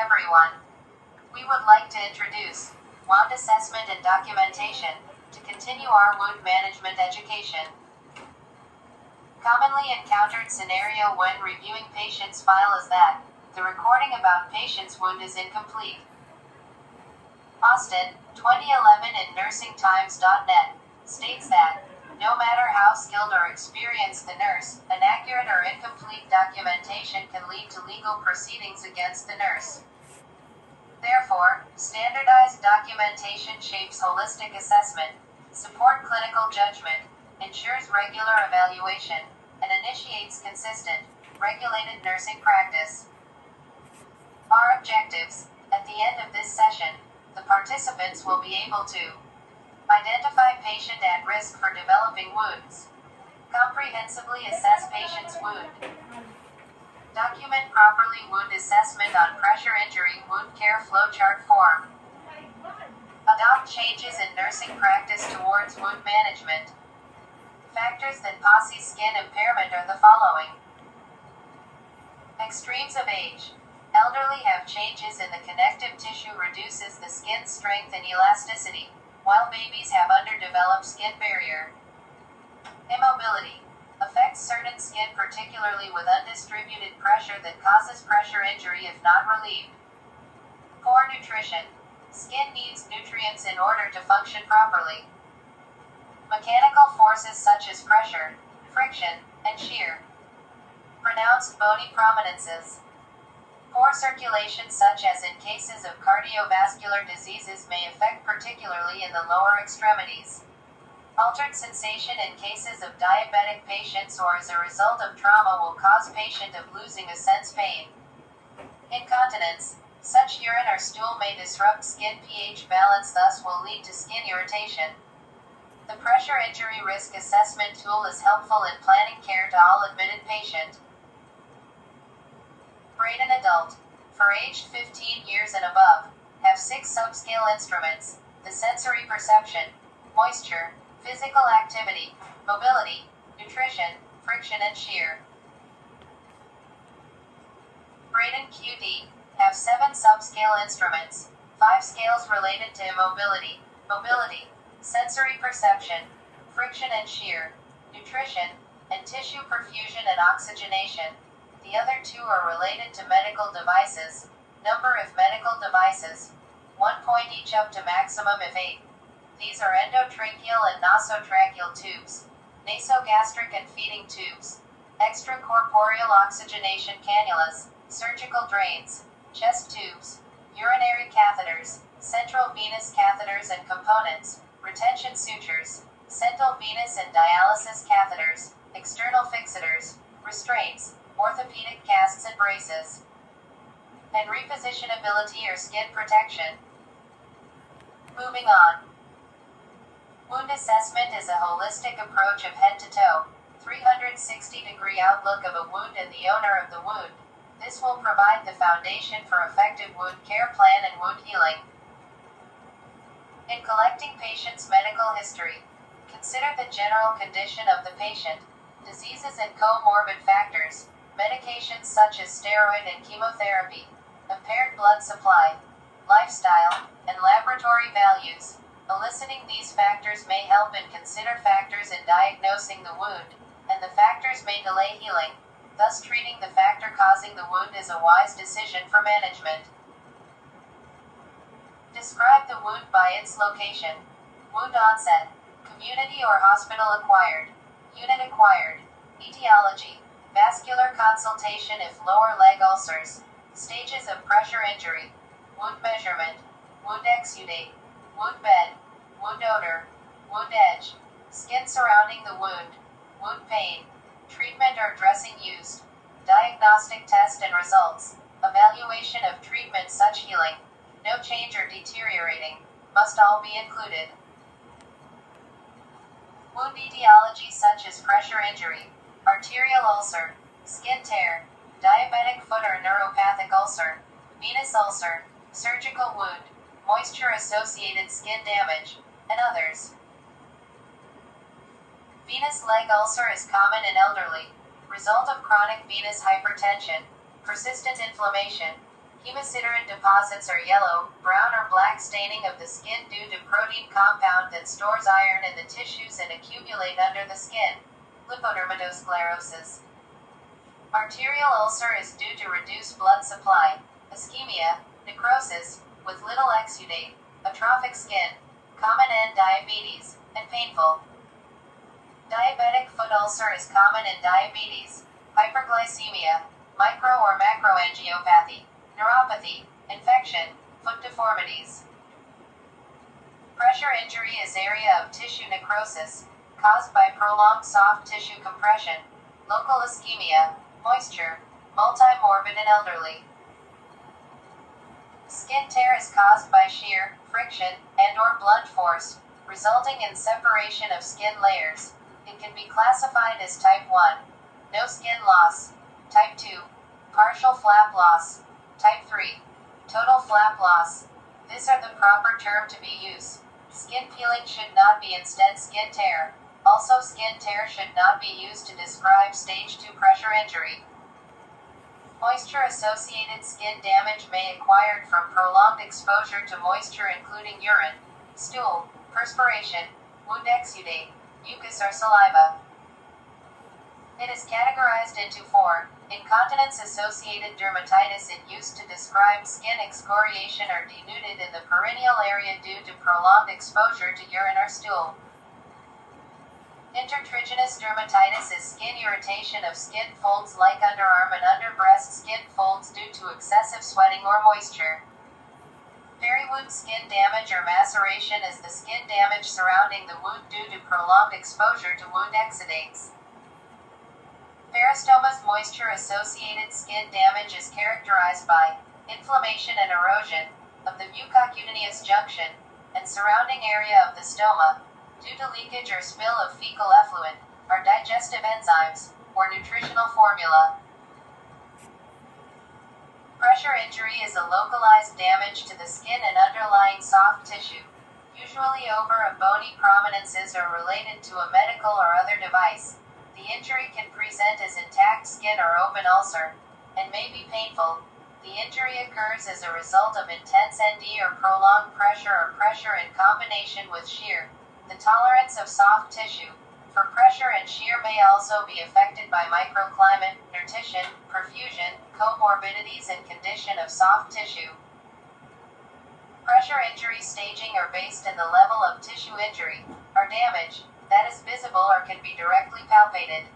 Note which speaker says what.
Speaker 1: everyone. We would like to introduce wound assessment and documentation to continue our wound management education. Commonly encountered scenario when reviewing patient's file is that the recording about patient's wound is incomplete. Austin, 2011 in nursingtimes.net, states that no matter how skilled or experienced the nurse, inaccurate or incomplete documentation can lead to legal proceedings against the nurse. Therefore, standardized documentation shapes holistic assessment, supports clinical judgment, ensures regular evaluation, and initiates consistent, regulated nursing practice. Our objectives: at the end of this session, the participants will be able to identify patient at risk for developing wounds, comprehensively assess patient's wound, document properly wound assessment on pressure injury wound care flowchart form, adopt changes in nursing practice towards wound management. Factors that cause skin impairment are the following. Extremes of age. Elderly have changes in the connective tissue reduces the skin's strength and elasticity, while babies have underdeveloped skin barrier. Immobility. Affects certain skin particularly with undistributed pressure that causes pressure injury if not relieved. Poor nutrition. Skin needs nutrients in order to function properly. Mechanical forces such as pressure, friction, and shear. Pronounced bony prominences. Poor circulation such as in cases of cardiovascular diseases may affect particularly in the lower extremities. Altered sensation in cases of diabetic patients or as a result of trauma will cause patient of losing a sense pain. Incontinence. Such urine or stool may disrupt skin pH balance, thus will lead to skin irritation. The pressure injury risk assessment tool is helpful in planning care to all admitted patient. Brain and adult, for aged 15 years and above, have 6 subscale instruments: the sensory perception, moisture, physical activity, mobility, nutrition, friction and shear. Brain and QD have 7 subscale instruments, 5 scales related to immobility, mobility, sensory perception, friction and shear, nutrition, and tissue perfusion and oxygenation. The other 2 are related to medical devices, number if medical devices, 1 point each up to maximum if 8. These are endotracheal and nasotracheal tubes, nasogastric and feeding tubes, extracorporeal oxygenation cannulas, surgical drains, chest tubes, urinary catheters, central venous catheters and components, retention sutures, central venous and dialysis catheters, external fixators, restraints, orthopedic casts and braces, and repositionability or skin protection. Moving on. Wound assessment is a holistic approach of head to toe, 360-degree outlook of a wound and the owner of the wound. This will provide the foundation for effective wound care plan and wound healing. In collecting patient's medical history, consider the general condition of the patient, diseases and comorbid factors, medications such as steroid and chemotherapy, impaired blood supply, lifestyle, and laboratory values. Eliciting these factors may help and consider factors in diagnosing the wound, and the factors may delay healing. Thus, treating the factor causing the wound is a wise decision for management. Describe the wound by its location. Wound onset. Community or hospital acquired. Unit acquired. Etiology. Vascular consultation if lower leg ulcers. Stages of pressure injury. Wound measurement. Wound exudate. Wound bed. Wound odor. Wound edge. Skin surrounding the wound. Wound pain. Treatment or dressing used. Diagnostic test and results. Evaluation of treatment such healing. No change or deteriorating, must all be included. Wound etiology such as pressure injury, arterial ulcer, skin tear, diabetic foot or neuropathic ulcer, venous ulcer, surgical wound, moisture-associated skin damage, and others. Venous leg ulcer is common in elderly, result of chronic venous hypertension, persistent inflammation, Hemosiderin deposits are yellow, brown or black staining of the skin due to protein compound that stores iron in the tissues and accumulate under the skin. Lipodermatosclerosis. Arterial ulcer is due to reduced blood supply, ischemia, necrosis, with little exudate, atrophic skin, common and diabetes, and painful. Diabetic foot ulcer is common in diabetes, hyperglycemia, micro or macroangiopathy, neuropathy, infection, foot deformities. Pressure injury is area of tissue necrosis, caused by prolonged soft tissue compression, local ischemia, moisture, multi-morbid and elderly. Skin tear is caused by shear, friction, and/or blunt force, resulting in separation of skin layers. It can be classified as type 1, no skin loss, type 2, partial flap loss, type 3, total flap loss. These are the proper term to be used. Skin peeling should not be, instead skin tear. Also, skin tear should not be used to describe stage 2 pressure injury. Moisture-associated skin damage may acquired from prolonged exposure to moisture, including urine, stool, perspiration, wound exudate, mucus or saliva. It is categorized into 4. Incontinence-associated dermatitis, in use to describe skin excoriation or denuded in the perineal area due to prolonged exposure to urine or stool. Intertriginous dermatitis is skin irritation of skin folds like underarm and underbreast skin folds due to excessive sweating or moisture. Periwound skin damage or maceration is the skin damage surrounding the wound due to prolonged exposure to wound exudates. Peristoma's moisture-associated skin damage is characterized by inflammation and erosion of the mucocutaneous junction and surrounding area of the stoma, due to leakage or spill of fecal effluent, or digestive enzymes, or nutritional formula. Pressure injury is a localized damage to the skin and underlying soft tissue, usually over a bony prominences or related to a medical or other device. The injury can present as intact skin or open ulcer, and may be painful. The injury occurs as a result of intense ND or prolonged pressure or pressure in combination with shear. The tolerance of soft tissue for pressure and shear may also be affected by microclimate, nutrition, perfusion, comorbidities and condition of soft tissue. Pressure injury staging are based in the level of tissue injury, or damage, that is visible or can be directly palpated.